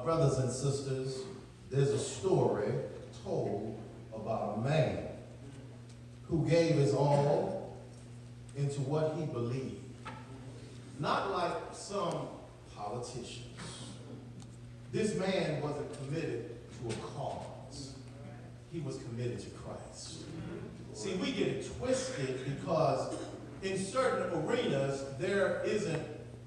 Brothers and sisters, there's a story told about a man who gave his all into what he believed. Not like some politicians. This man wasn't committed to a cause. He was committed to Christ. See, we get it twisted because in certain arenas, there isn't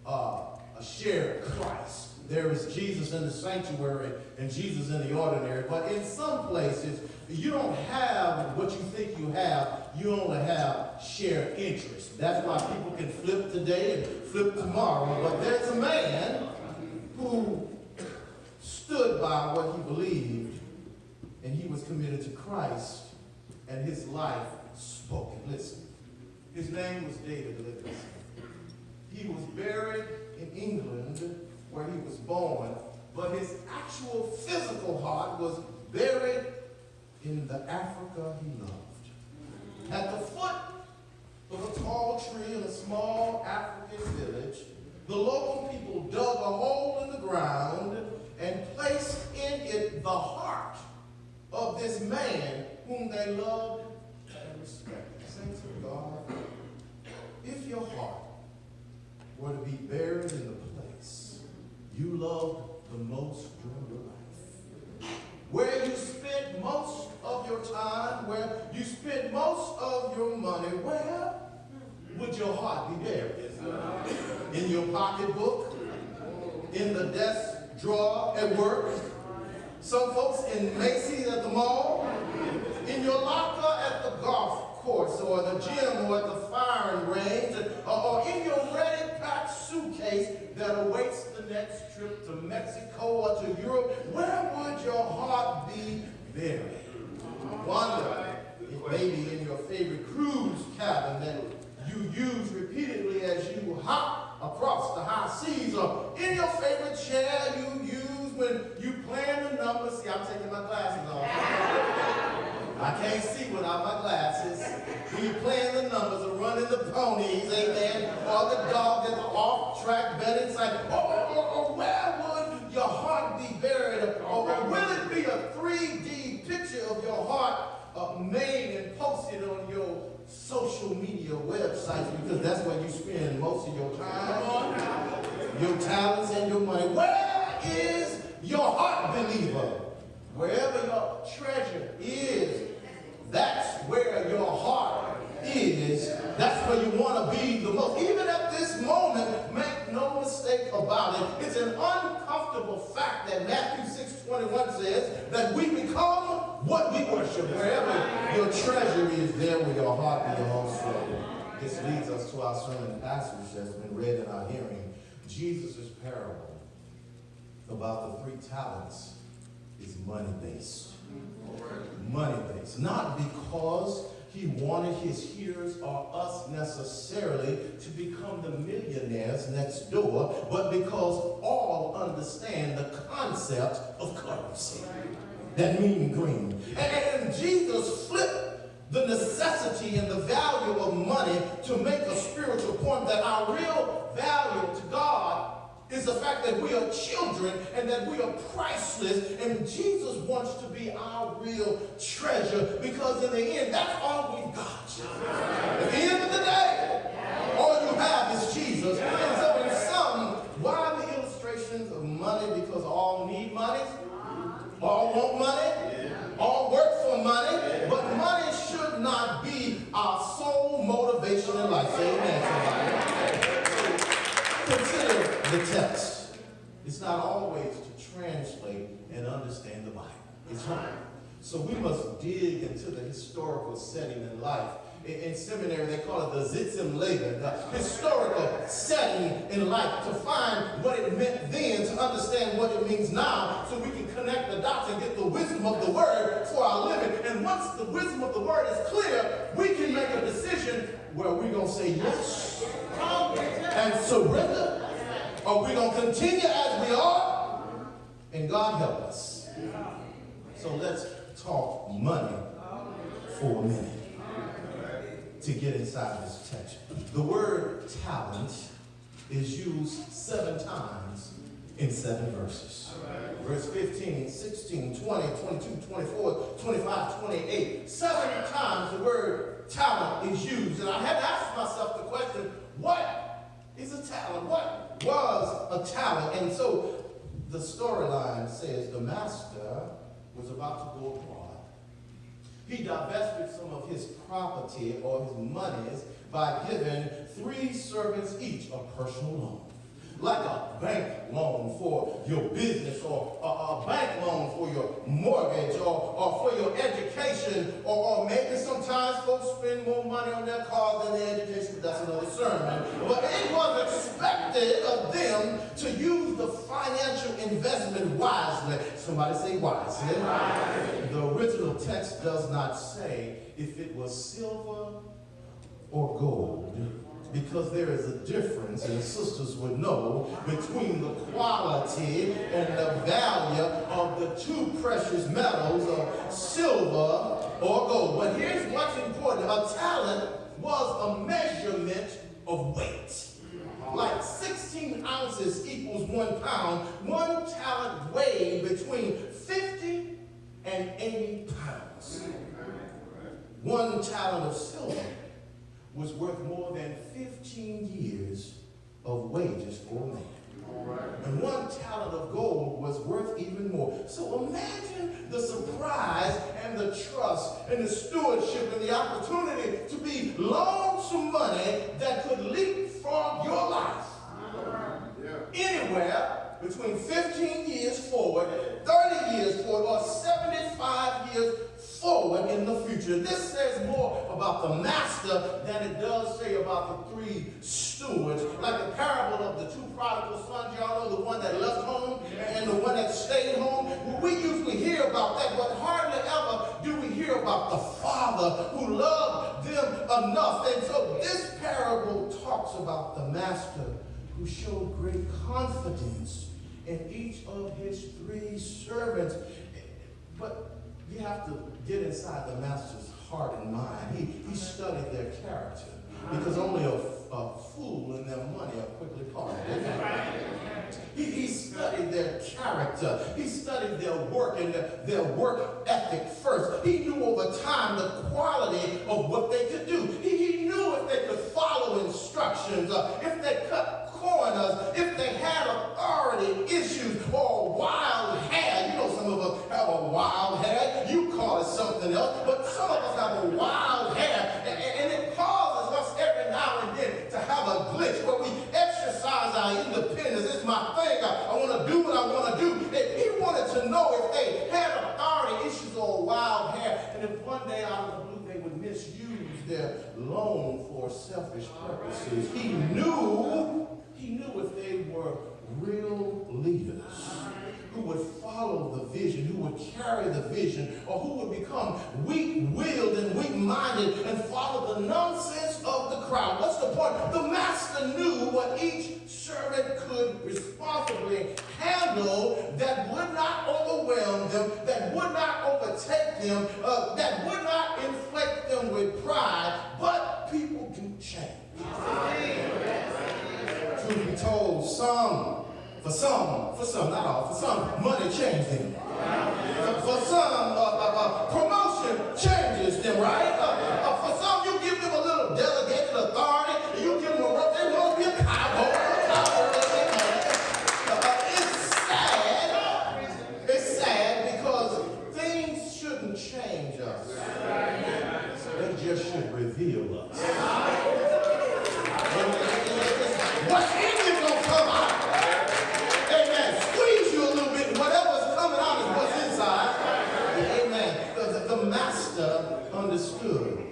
a shared Christ. There is Jesus in the sanctuary and Jesus in the ordinary. But in some places, you don't have what you think you have. You only have shared interest. That's why people can flip today and flip tomorrow. But there's a man who stood by what he believed, and he was committed to Christ, and his life spoke. Listen, his name was David Livingstone. He was buried in England, where he was born, but his actual physical heart was buried in the Africa he loved. At the foot of a tall tree in a small African village, the local people dug a hole in the ground and placed in it the heart of this man whom they loved and respected. Saints of God, if your heart were to be buried in the place you loved the most during your life, where you spent most of your time, where you spent most of your money, where would your heart be buried? In your pocketbook? In the desk drawer at work? Some folks in Macy's at the mall? In your locker at the golf course or the gym or at the firing range, or in your ready-packed suitcase that awaits the next trip to Mexico or to Europe? Where would your heart be buried? Wonder, it may be in your favorite cruise cabin that you use repeatedly as you hop across the high seas, or in your favorite chair you use when you plan the numbers. See, I'm taking my glasses off. I can't see without my glasses. When you playing the numbers or running the ponies, amen, or the dog that's off track betting, like, or where would your heart be buried? Or will it be a 3D picture of your heart made and posted on your social media websites, because that's where you spend most of your time, your talents, and your money? Where is your heart, believer? Wherever your treasure is, that's where your heart is. That's where you want to be the most. Even at this moment, make no mistake about it, it's an uncomfortable fact that Matthew 6:21 says that we become what we worship. Wherever your treasure is, there will your heart be also. This leads us to our sermon passage that's been read in our hearing. Jesus' parable about the 3 talents is money-based. Money-based. Not because he wanted his hearers or us necessarily to become the millionaires next door, but because all understand the concept of currency. That mean green. And Jesus flipped the necessity and the value of money to make a spiritual point that our real value to God is the fact that we are children and that we are priceless, and Jesus wants to be our real treasure, because in the end, that's all we've got. At the end of the day, all you have is Jesus. And so in sum, why the illustrations of money? Because all need money, all want money, all work for money, but money should not be our sole motivation in life. Say amen, somebody. Consider the text. It's not always to translate and understand the Bible. It's hard. So we must dig into the historical setting in life. In seminary, they call it the Sitzung Leben, the historical setting in life, to find what it meant then, to understand what it means now, so we can connect the dots and get the wisdom of the word for our living. And once the wisdom of the word is clear, we can make a decision where we're going to say yes and surrender, or we're going to continue as we are, and God help us. So let's talk money for a minute to get inside this text. The word talent is used 7 times in 7 verses. verse 15, 16, 20, 22, 24, 25, 28. 7 times the word talent is used. And I had to ask myself the question, what is a talent? What was a talent? And so the storyline says the master was about to go abroad. He divested some of his property or his monies by giving 3 servants each a personal loan. Like a bank loan for your business, or a bank loan for your mortgage, or for your education, or maybe sometimes folks spend more money on their cars than their education, but that's another sermon. But it was expected of them to use the financial investment wisely. Somebody say wisely. The original text does not say if it was silver or gold, because there is a difference, and the sisters would know, between the quality and the value of the 2 precious metals of silver or gold. But here's what's important. A talent was a measurement of weight. Like 16 ounces equals 1 pound. 1 talent weighed between 50 and 80 pounds. 1 talent of silver was worth more than 15 years of wages for a man. And 1 talent of gold was worth even more. So imagine the surprise and the trust and the stewardship and the opportunity to be loaned some money that could leapfrog your life. Anywhere between 15 years forward, 30 years forward, or 75 years forward in the future. This says more about the master than it does say about the 3 stewards. Like the parable of the 2 prodigal sons, y'all know, the one that left home and the one that stayed home. Well, we usually hear about that, but hardly ever do we hear about the father who loved them enough. And so this parable talks about the master who showed great confidence in each of his 3 servants. But you have to get inside the master's heart and mind. He studied their character, because only a fool and their money are quickly parted. He studied their character. He studied their work and their work ethic first. He knew over time the quality of what they could do. He knew if they could follow instructions, if they cut corners, if they had authority issues or wild hair. You know, some of us have a wild hair. You call it something else, but some of us have a wild hair, and it causes us every now and then to have a glitch where we exercise our independence. It's my thing. I want to do what I want to do. He wanted to know if they had authority issues or wild hair, and if one day out of the blue they would misuse their loan for selfish purposes. He knew if they were real leaders who would follow the vision, who would carry the vision, or who would become weak-willed and weak-minded and follow the nonsense of the crowd. What's the point? The master knew what each servant could responsibly handle that would not overwhelm them, that would not overtake them, that would not inflate them with pride. But people do change. Truth be told, for some, not all, for some, money changes them. For some, promotion changes them, right? For some, you give them a little delegated authority, you give them a rope, they want to be a cowboy. It's sad because things shouldn't change us. They just should reveal us. What's in you gonna come out? Amen. Squeeze you a little bit. Whatever's coming out is what's inside. Amen. The master understood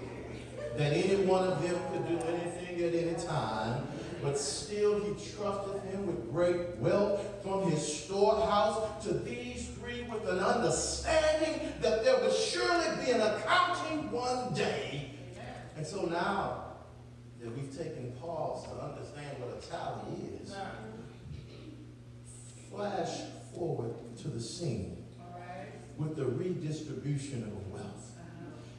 that any one of them could do anything at any time, but still he trusted him with great wealth from his storehouse to these 3 with an understanding that there would surely be an accounting one day. And so now that we've taken pause to understand what a talent is, flash forward to the scene with the redistribution of wealth.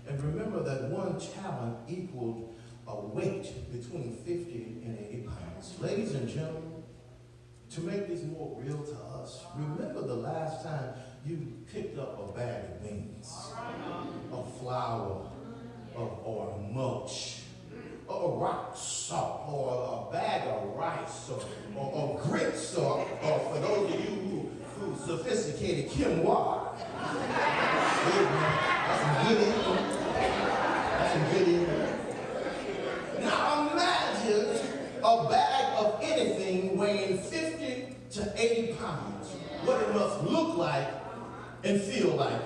And remember that 1 talent equaled a weight between 50 and 80 pounds. Ladies and gentlemen, to make this more real to us, remember the last time sophisticated Kim Ward. That's some good eating. That's some good eating. Now imagine a bag of anything weighing 50 to 80 pounds. What it must look like and feel like.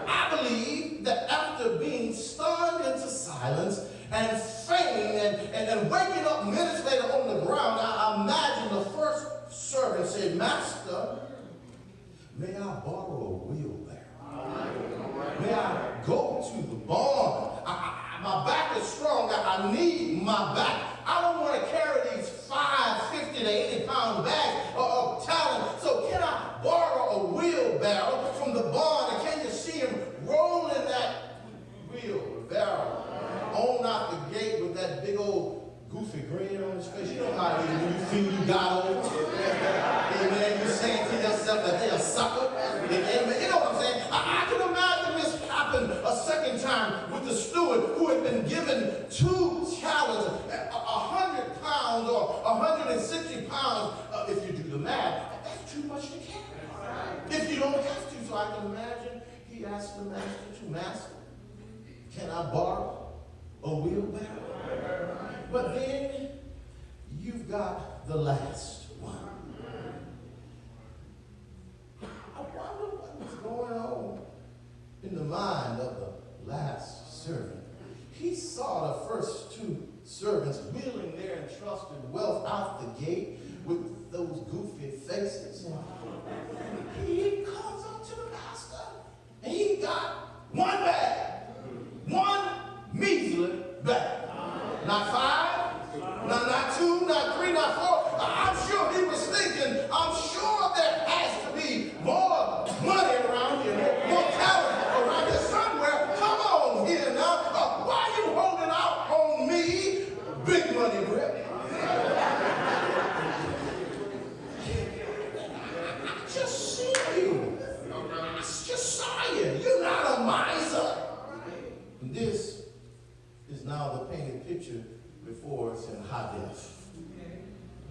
I believe that after being stunned into silence and fainting and waking up minutes later on the ground, I imagine the first servant said, "Master, may I borrow a wheelbarrow? May I go to the barn? My back is strong. I need my back. I don't want to carry these 50 to 80 pound bags of talent. So can I borrow a wheelbarrow from the barn?" And can you see him rolling that wheelbarrow on out the gate with that big old goofy grin on his face? You know how it is when you feel you got over. Amen. You're saying to yourself that they're a sucker. Amen. You know what I'm saying? I can imagine this happen a second time with the steward who had been given 2 talents, 100 pounds or 160 pounds. If you do the math, that's too much to carry. If you don't have to. So I can imagine he asked the master to, "Master, can I borrow a wheelbarrow?" But then you've got the last one. I wonder what was going on in the mind of the last servant. He saw the first 2 servants wheeling their entrusted wealth out the gate with those goofy faces. He comes up to the master and he got 1 bag. 1 measly bag. Not 5, not 2, not 3, not 4. I'm sure he was thinking, I'm sure there has to be more money around here, more talent around here somewhere. Come on here now. Why are you holding out on me? Big money grip. Just see you. Just saw you. You're not a miser. And this is now the painted picture before us in high def.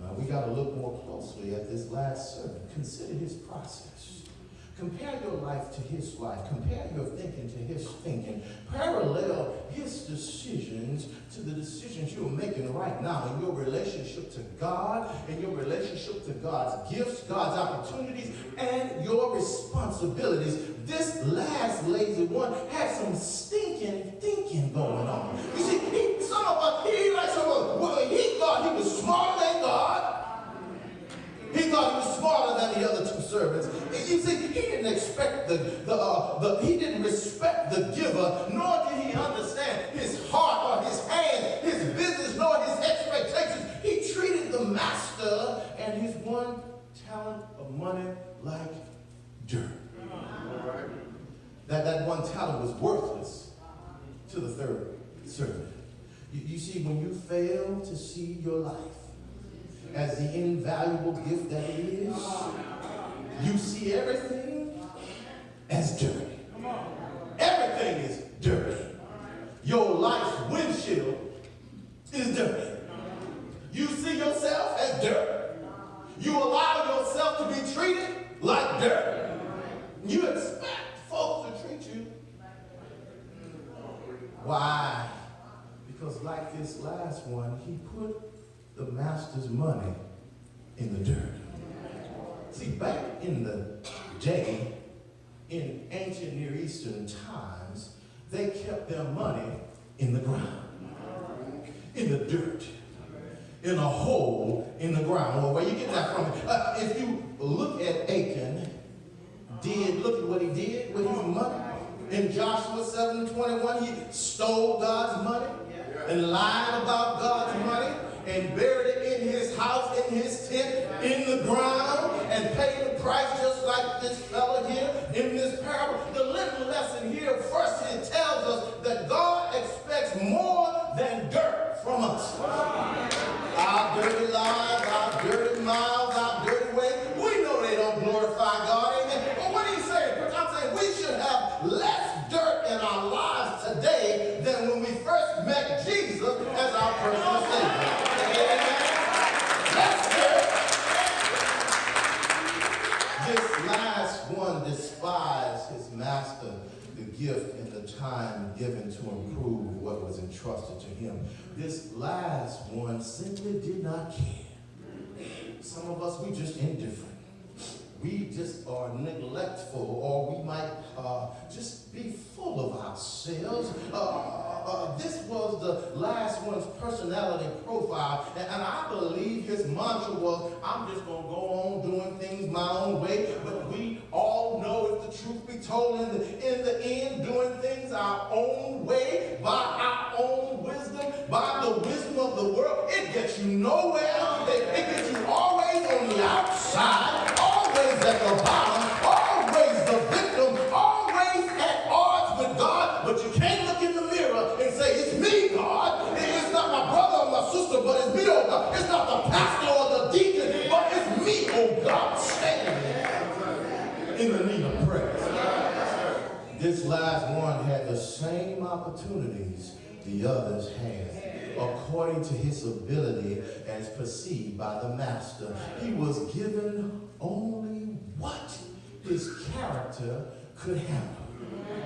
Now we got to look more closely at this last servant. Consider his process. Compare your life to his life. Compare your thinking to his thinking. Parallel his decisions to the decisions you're making right now in your relationship to God, in your relationship to God's gifts, God's opportunities, and your responsibilities. This last lazy one had some stinking thinking going on. You see, he thought he was smarter than God. He thought he was smarter than the other 2 servants. You see, he didn't expect he didn't respect the giver, nor did he understand his heart or his hand, his business, nor his expectations. He treated the master and his 1 talent of money like dirt. That 1 talent was worthless to the 3rd servant. You see, when you fail to see your life as the invaluable gift that it is, you see everything as dirty. Everything is dirty. Your life's windshield is dirty. You see yourself as dirt. You allow yourself to be treated like dirt. You expect folks to treat you. Why? Because like this last one, he put the master's money in the dirt. See, back in the day, in ancient Near Eastern times, they kept their money in the ground, in the dirt, in a hole in the ground. Well, where you get that from? If you look at Achan, look at what he did with his money. In Joshua 7:21, he stole God's money and lied about God's money and buried it in his house, in his tent, in the ground, and paid the price just like this fella here in this parable. The little lesson here, first it tells us that God expects more than dirt from us. Our dirty lives, our dirty mouths, our dirty ways, we know they don't glorify God, amen. But what are you saying? I'm saying we should have less dirt in our lives today than when we first met Jesus as our personal Savior. Amen. Less dirt. This last one despised his master, the gift and the time given to improve what was entrusted to him. This last one simply did not care. Some of us, we just indifferent. We just are neglectful, or we might just be full of ourselves. This was the last one's personality profile, and I believe his mantra was, I'm just going to go on doing things my own way. But we all know, if the truth be told, in the end, doing things our own way, by our own wisdom, by the wisdom of the world, it gets you nowhere. It gets you always on the outside, always at the bottom, always the victim, always at odds with God. But you can't look in the mirror and say, it's me, God. It's not my brother or my sister, but it's me, oh God. It's not the pastor or the deacon, but it's me, oh God, standing in the need of prayer. This last one had the same opportunities the others had, according to his ability as perceived by the master. He was given only what his character could handle,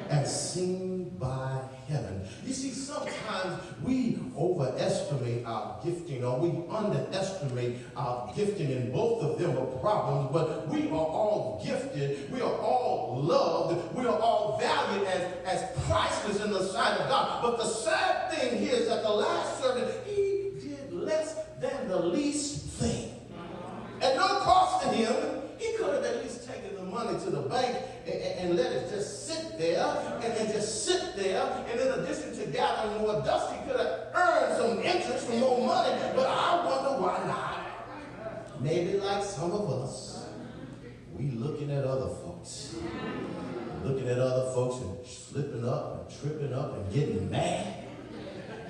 as seen by heaven. You see, sometimes we overestimate our gifting, or we underestimate our gifting, and both of them are problems. But we are all gifted, we are all loved, we are all valued as priceless in the sight of God. But the sad thing here is that the last servant, he did less than the least thing. At no cost to him. He could have at least taken the money to the bank and let it just sit there, and just sit there. And in addition to gathering more dust, he could have earned some interest for more money. But I wonder why not. Maybe like some of us, we looking at other folks. Looking at other folks and slipping up and tripping up and getting mad.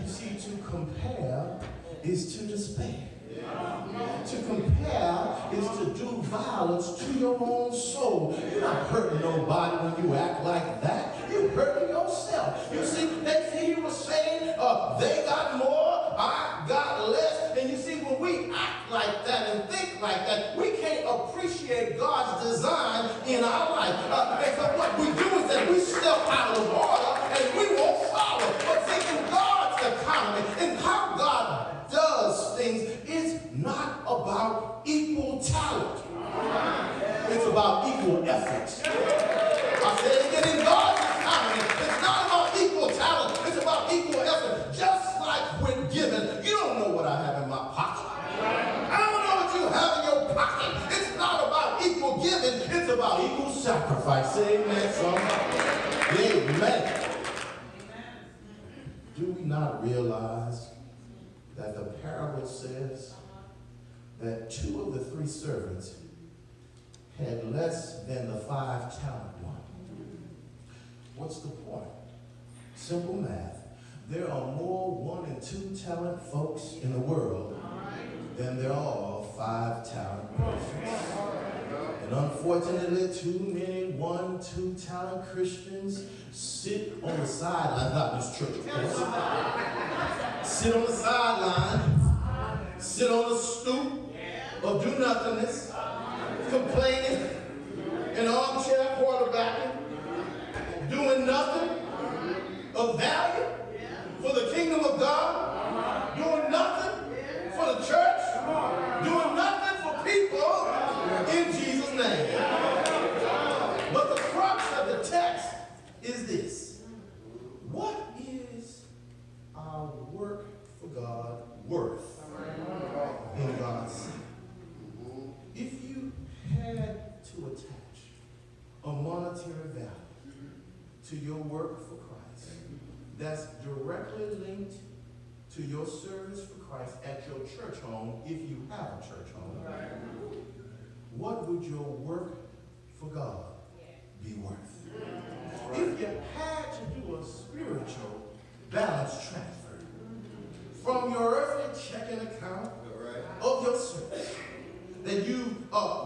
You see, to compare is to despair. To compare is to do violence to your own soul. You're not hurting nobody when you act like that. You're hurting yourself. You see, he was saying, they got more, I got less. And you see, when we act like that and think like that, we can't appreciate God's design in our life. And so what we do is that we step out of order and we won't follow. But see, in God's economy, in how God does things, it's not about equal talent. It's about equal effort. I said it again, in God's economy, it's not about equal talent. It's about equal effort. Just like when given, you don't know what I have in my pocket. I don't know what you have in your pocket. It's not about equal giving. It's about equal sacrifice. Say amen, somebody. Amen. Do we not realize that the parable says that 2 of the 3 servants had less than the 5-talent one? What's the point? Simple math. There are more 1 and 2 talent folks in the world than there are 5-talent persons. And unfortunately, too many 1, 2 talent Christians sit on the sideline, not this church, of course. Sit on the sideline, sit on the stoop of do-nothingness, complaining, an armchair quarterbacking, doing nothing of value for the kingdom of God, doing nothing for the church, doing nothing for people in Jesus' name. But the crux of the text is this. What is our work for God worth in God's sight? If you had to attach a monetary value to your work for Christ that's directly linked to your service for Christ at your church home, if you have a church home, what would your work for God be worth? If you had to do a spiritual balance transfer from your earthly checking account of your service that you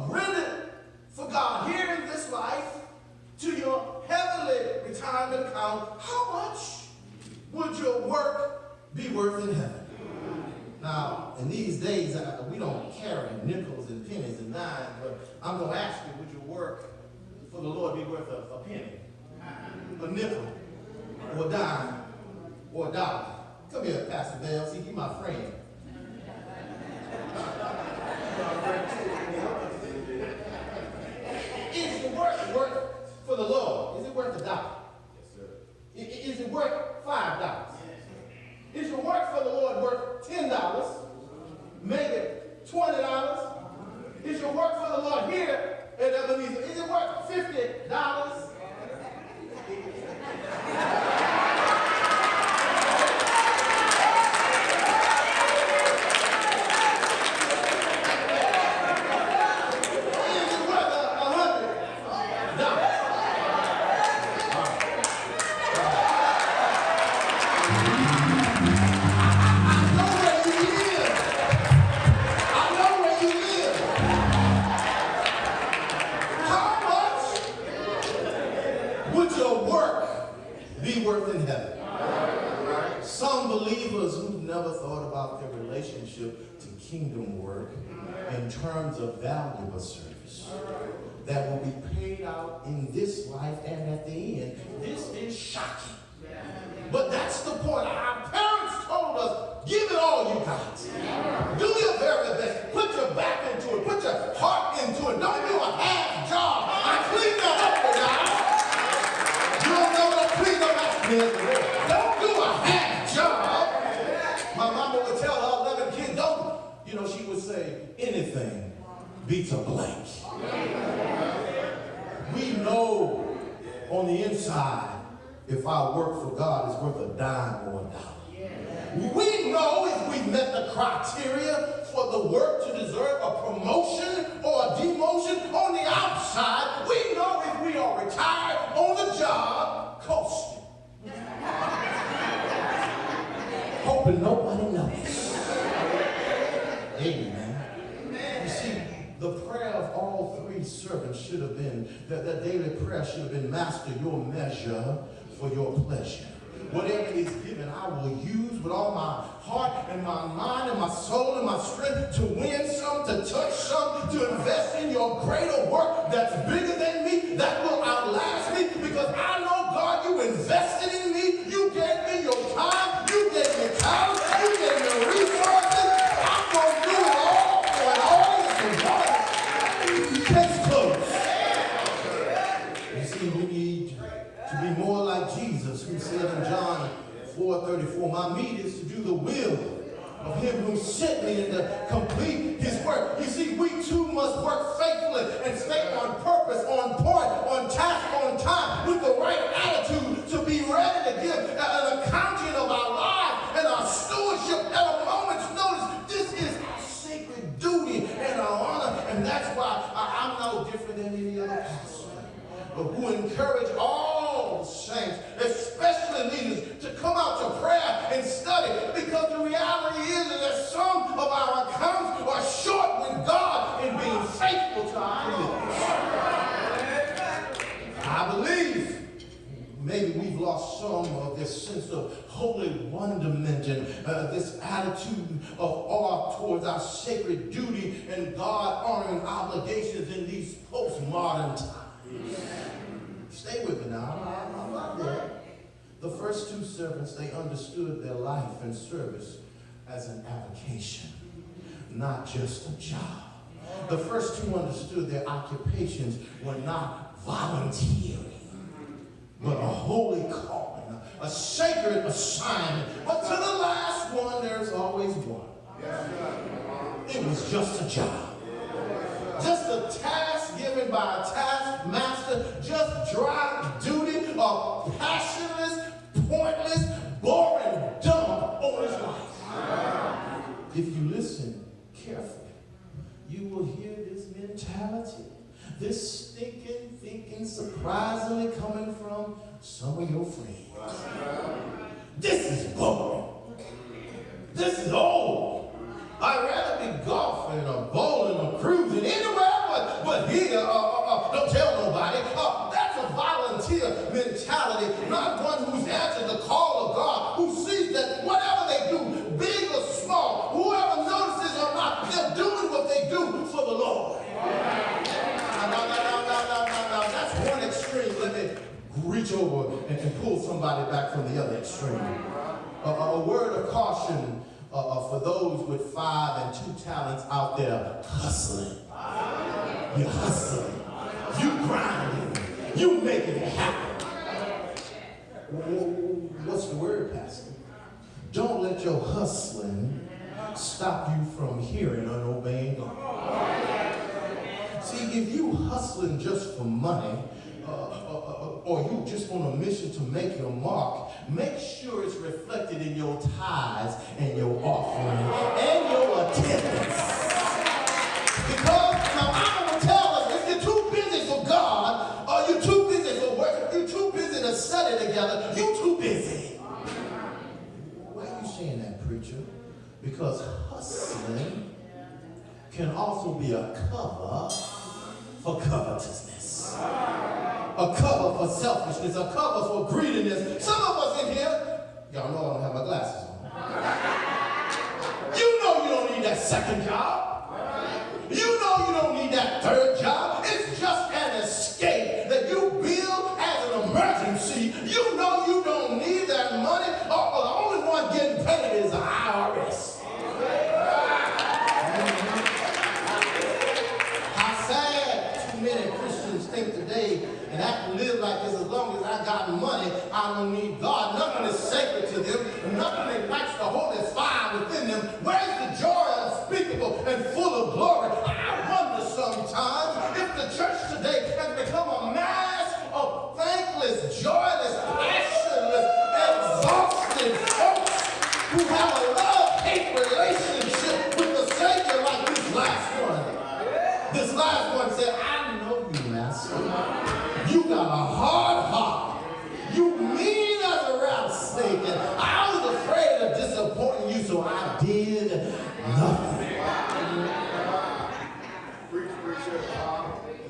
rendered for God here in this life to your heavenly retirement account, how much would your work be worth in heaven? Now, in these days, we don't carry nickels and pennies and dimes, but I'm going to ask you, would your work for the Lord be worth a penny, a nickel, or a dime, or a dollar? Come here, Pastor Bell. See, he's my friend. Is your work for the Lord? Is it worth $1? Yes, sir. Is it worth $5? Is your work for the Lord worth $10? Maybe $20? Is your work for the Lord here at Ebenezer? Is it worth $50? Kingdom work in terms of valuable service that will be paid out in this life and at the end. This is shocking. But that's the point. Our parents told us, give it all you got. Do your very best. Put your back into it. Put your heart into it. Don't do a half job. I cleaned that up for y'all. You don't know what I cleaned up after. Don't do a half job. My mama would tell her 11 kids, don't. You know, she would say, anything beats a blank. We know on the inside, if our work for God is worth a dime or a dollar. We know if we met the criteria for the work to deserve a promotion or a demotion on the outside. We know if we are retired on the job, coasting. Hoping nobody knows. Amen. You see, the prayer of all three servants should have been, that daily prayer should have been, Master, your measure for your pleasure. Whatever is given, I will use with all my heart and my mind and my soul and my strength to win some, to touch some, to invest in your greater work that's bigger than me, that will outlast me, because I know, God, you invested in me. You gave me your time. You gave me talent. You gave me resources. I'm going to do it all for an audience and case closed. You see, we need to be more like Jesus, who said in John 4:34, my meat is to do the will of him who sent me and to complete his work. You see, we too must work faithfully and stay on purpose, on point, on task, on time, with the right attitude to be ready to give an accounting of our lives and our stewardship at a moment's notice. This is our sacred duty and our honor, and that's why I'm no different than any other pastor who encourage all the saints, especially leaders, to come out to prayer and study, because the reality is that some of our accounts are short with God in being faithful to our commitments. I believe maybe we've lost some of this sense of holy wonderment and this attitude of awe towards our sacred duty and God-honoring obligations in these postmodern times. Stay with me now. I'm not there. The first two servants, they understood their life and service as an avocation, not just a job. The first two understood their occupations were not volunteering, but a holy calling, a sacred assignment. But to the last one, there's always one. It was just a job. Just a task given by a taskmaster, just dry duty, a passionless, pointless, boring dump on his life. If you listen carefully, you will hear this mentality, this stinking thinking surprisingly coming from some of your friends. This is boring. This is old. I'd rather be golfing or bowling or cruising anywhere but here. Don't tell nobody. That's a volunteer mentality, not one who's answered the call of God, who sees that whatever they do, big or small, whoever notices or not, they're doing what they do for the Lord. No. That's over and pull somebody back from the other extreme. A word of caution for those with 5 and 2 talents out there hustling. You're hustling. You grinding. You making it happen. What's the word, Pastor? Don't let your hustling stop you from hearing and obeying God. See, if you hustling just for money, or you just on a mission to make your mark, make sure it's reflected in your tithes and your offering and your attendance. Because now I'm going to tell us, if you're too busy for God, or you're too busy for work, you're too busy to study together, you're too busy. Why are you saying that, preacher? Because hustling can also be a cover for covetousness. A cover for selfishness, a cover for greediness. Some of us in here, y'all know I don't have my glasses on. You know you don't need that second job. You know you don't need that third job. It's just an escape that you build as an emergency. You know you don't need that money. Oh, the only one getting paid is the IRS. How sad too many Christians think today and I can live like this as long as I got money. I don't need God. Nothing is sacred to them. Nothing ignites the Holy Fire within them. Where's the joy unspeakable and full of glory? I wonder sometimes if the church today has become a mass of thankless, joyless, passionless, exhausted folks who have a love-hate relationship with the Savior like this last one. This last one said, I know you, Master. You got a hard heart. You mean as a rattlesnake. And I was afraid of disappointing you, so I did nothing.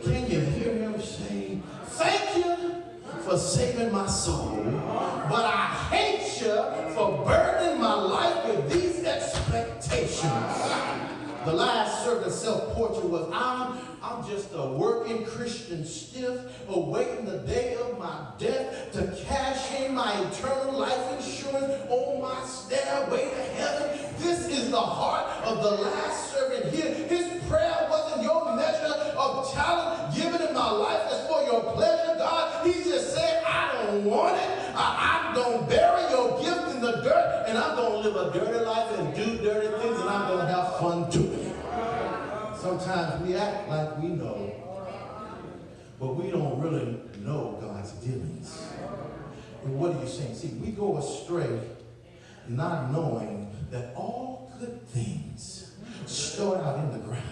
Can you hear him say, thank you for saving my soul, but I hate you for burdening my life with these expectations. The last certain self-portrait was, I'm just a working Christian stiff, awaiting the day of my death to cash in my eternal life insurance on my stairway to heaven. This is the heart of the last servant here. His prayer wasn't your measure of talent given in my life as for your pleasure, God. He just said, I don't want it. I'm going to bury your gift in the dirt, and I'm going to live a dirty life and do dirty things, and I'm going to have fun doing it. Sometimes we act like we know, but we don't really know God's dealings. And what are you saying? See, we go astray not knowing that all good things start out in the ground,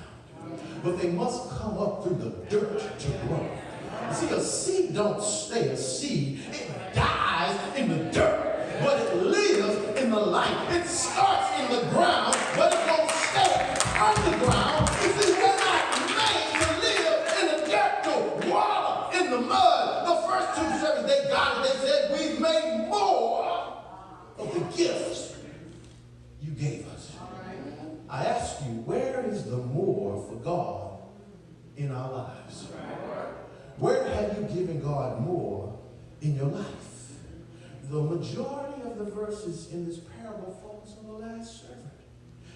but they must come up through the dirt to grow. You see, a seed don't stay a seed. It dies in the dirt, but it lives in the light. It starts in the ground, but it don't stay on the ground. You see, we're not made to live in the dirt, to wallow in the mud. The first 2 services they got it, they said, we've made more of the gifts you gave us. I ask you, where is the more for God in our lives? Where have you given God more in your life? The majority of the verses in this parable focus on the last servant.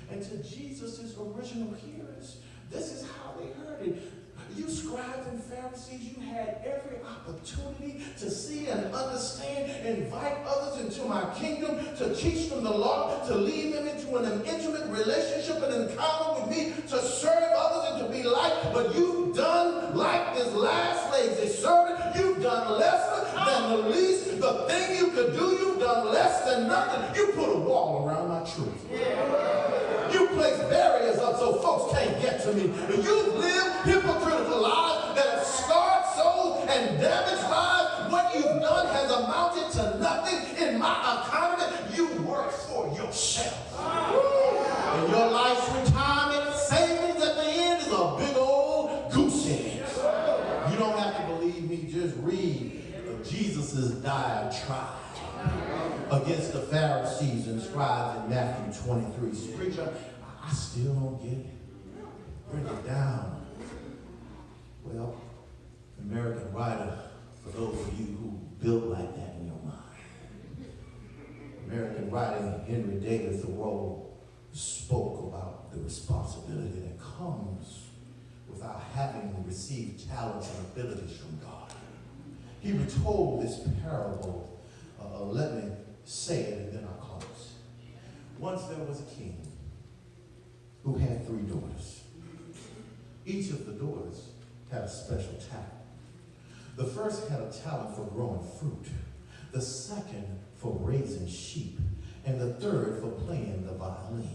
And to Jesus' original hearers, this is how they heard it. You scribes and Pharisees, you had every opportunity to see and understand, invite others into my kingdom, to teach them the law, to lead them into an intimate relationship and encounter with me, to serve others and to be like, but you've done like this last lazy servant. You've done less than the least. The thing you could do, you've done less than nothing. You put a wall around my truth. You place barriers up so folks can't get to me. You've lived hypocritical lives that have scarred souls and damaged lives. What you've done has amounted to nothing in my economy. You work for yourself. And your life's retirement savings at the end is a big old goose egg. You don't have to believe me. Just read Jesus' diatribe against the Pharisees and scribes in Matthew 23. Preacher, I still don't get it. Bring it down. Well, American writer, for those of you who built like without having received talents and abilities from God. He retold this parable. Let me say it and then I'll close. Once there was a king who had 3 daughters. Each of the daughters had a special talent. The first had a talent for growing fruit, the second for raising sheep, and the third for playing the violin.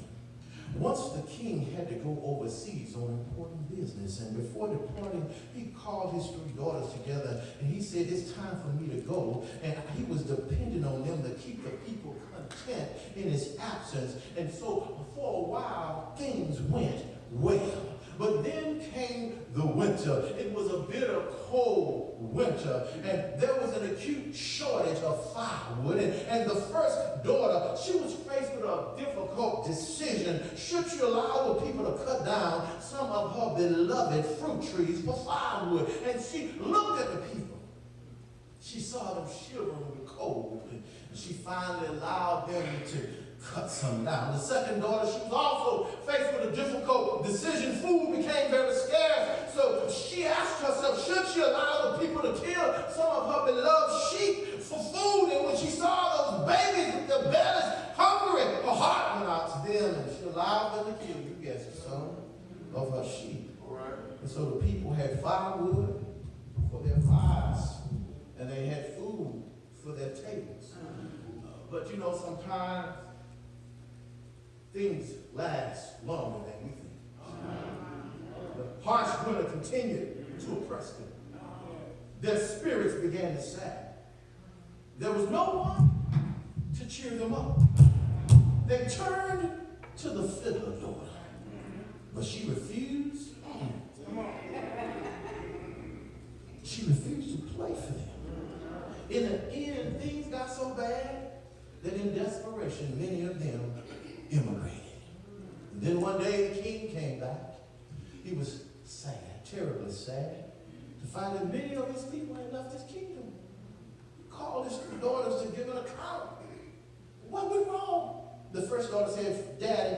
Once the king had to go overseas on important business, and before departing, he called his 3 daughters together, and he said, it's time for me to go. And he was depending on them to keep the people content in his absence. And so for a while, things went well. But then came the winter. It was a bitter, cold winter, and there was an acute shortage of firewood. And the first daughter, she was faced with a difficult decision. Should she allow the people to cut down some of her beloved fruit trees for firewood? And she looked at the people. She saw them shivering with cold, and she finally allowed them to cut some down. The second daughter, she was also faced with a difficult decision. Food became very scarce, so she asked herself, should she allow the people to kill some of her beloved sheep for food? And when she saw those babies with their bellies hungry, her heart went out to them, and she allowed them to kill, you guessed it, some of her sheep. And so the people had firewood for their fires, and they had food for their tables. But you know, sometimes things last longer than we think. The harsh winter continued to oppress them. Their spirits began to sag. There was no one to cheer them up. They turned to the fiddler daughter, but she refused. She refused to play for them. In the end, things got so bad that in desperation, many of them immigrated. And then one day the king came back. He was sad, terribly sad, to find that many of his people had left his kingdom. He called his 2 daughters to give an account. What went wrong? The first daughter said, Daddy,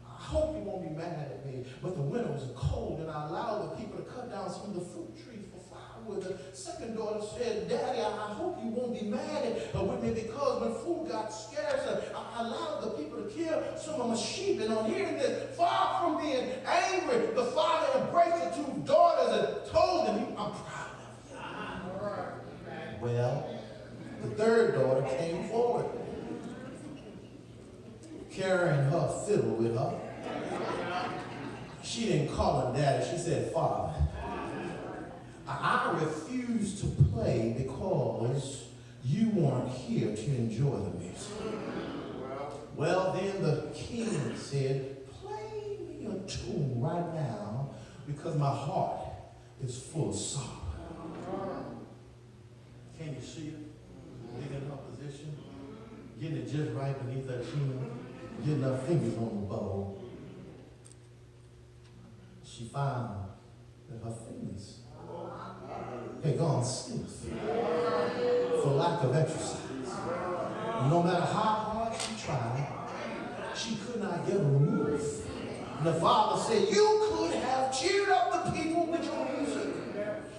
I hope you won't be mad at me, but the winter was cold and I allowed the people to cut down some of the fruit trees for firewood. The second daughter said, Daddy, I hope you won't be mad with me because when food got scarcer, I allowed the people to kill some of my sheep. And on hearing this, far from being angry, the father embraced the 2 daughters and told them, I'm proud of you. Well, the third daughter came forward, carrying her fiddle with her. She didn't call him Daddy. She said, Father, I refuse to play because you weren't here to enjoy the music. Well, then the king said, play me a tune right now because my heart is full of sorrow. Can you see it? Digging her position, getting it just right beneath her chin, getting her fingers on the bow. She found that her fingers had gone stiff for lack of exercise. And no matter how hard she tried, she could not get a move. And the father said, you could have cheered up the people with your music,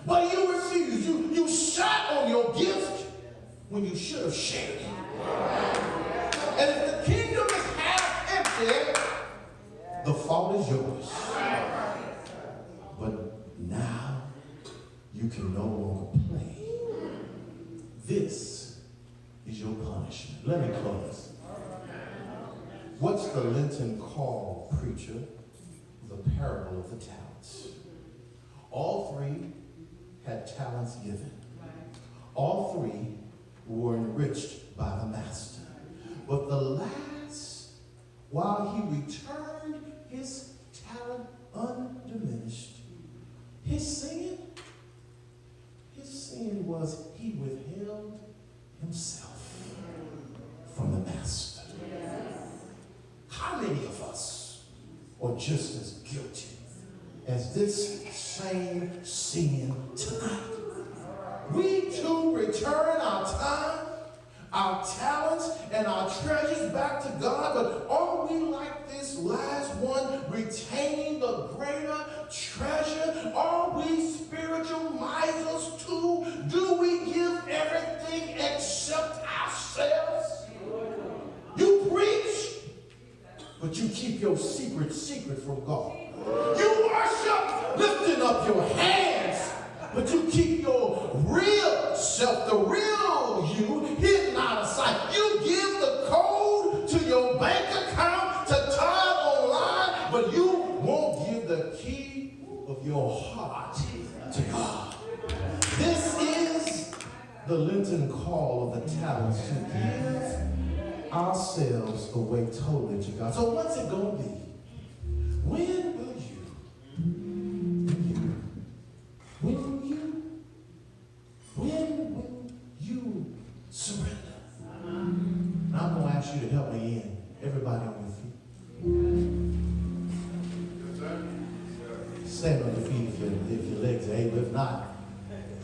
but you refused. You sat on your gift when you should have shared it. And if the kingdom is half empty, the fault is yours. But now you can no longer play. This is your punishment. Let me close. What's the Lenten call, preacher? The parable of the talents. All 3 had talents given. All 3 were enriched by the master. But the last, while he returned his talent undiminished, his sin was he withheld himself from the master. How many of us are just as guilty as this same sin tonight? We too return our time, our talents, and our treasures back to God, but are we like this last one, retaining the greater treasure treasure? Are we spiritual misers too? Do we give everything except ourselves? You preach, but you keep your secret from God. You worship, lifting up your hands, but you keep your real self, the real you, hidden out of sight. You give the code to your bank account, to time online, but you won't give the key of your heart to God. This is the Lenten call of the talents, to give ourselves away totally to God. So what's it going to be? When will you surrender? Now I'm going to ask you to help me in. Everybody on your feet. Stand on your feet if your legs are able. If not,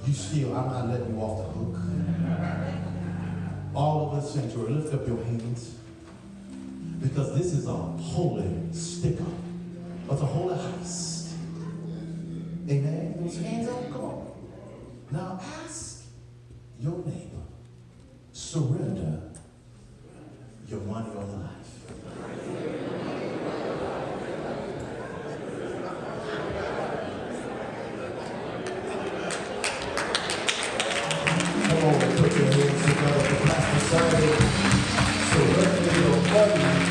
I'm not letting you off the hook. All of the sanctuary, lift up your hands. Because this is a holy stick-up. It's a holy heist. Amen? Those hands up, come on. Now ask your neighbor, surrender your money or your life. Come on, put your hands together for Pastor Sunday. Surrender your money